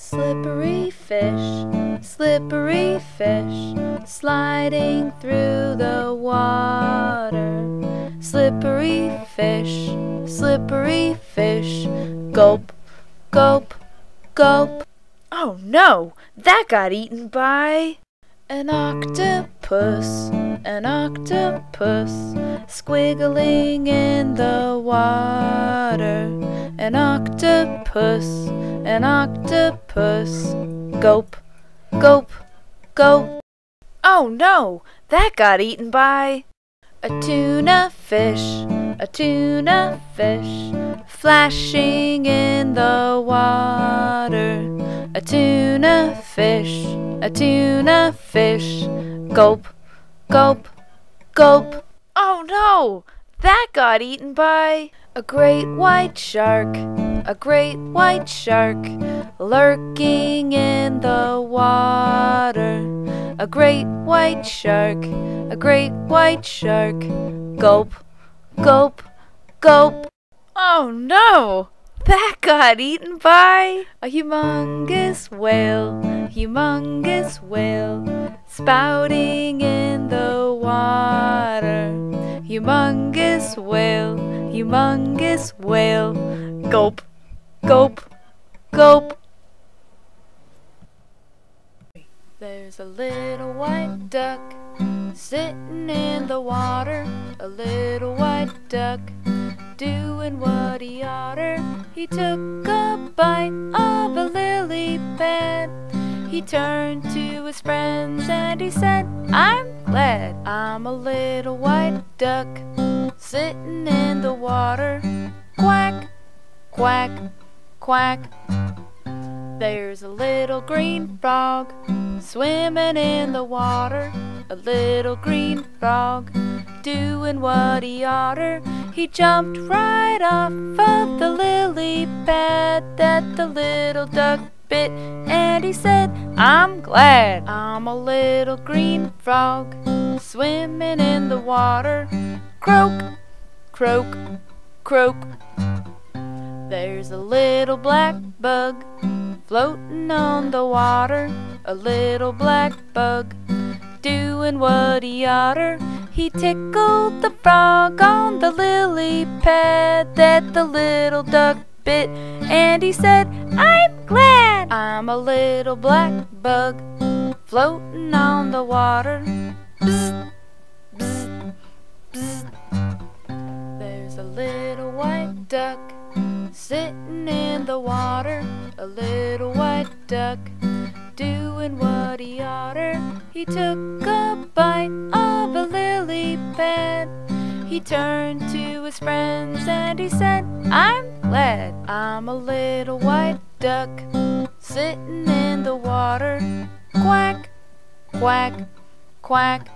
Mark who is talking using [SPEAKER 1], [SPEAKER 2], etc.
[SPEAKER 1] Slippery fish, sliding through the water. Slippery fish, gulp, gulp, gulp. Oh no, that got eaten by an octopus, squiggling in the water. An octopus, gulp, gulp, gulp. Oh no, that got eaten by a tuna fish, flashing in the water. A tuna fish, gulp, gulp, gulp. Oh no, that got eaten by a great white shark, lurking in the water. A great white shark, gulp, gulp, gulp. Oh no, that got eaten by a humongous whale, spouting in the water. Humongous whale, gulp, gulp, gulp. There's a little white duck sitting in the water. A little white duck doing what he oughter. He took a bite of a lily pad. He turned to his friends and he said, "I'm glad I'm a little white duck sitting in the water. Quack, quack, quack." There's a little green frog swimming in the water. A little green frog doing what he oughter. He jumped right off of the lily pad that the little duck bit, and he said, "I'm glad I'm a little green frog swimming in the water. Croak, croak, croak." There's a little black bug floating on the water. A little black bug doing what he oughter. He tickled the frog on the lily pad that the little duck bit, and he said, "I'm glad I'm a little black bug floating on the water." Bzz, bzz, bzz. There's a little white duck sitting in the water. A little white duck doing what he oughter. He took a bite of a lily pad. He turned to his friends and he said, "I'm glad I'm a little white duck sitting in the water. Quack, quack, quack."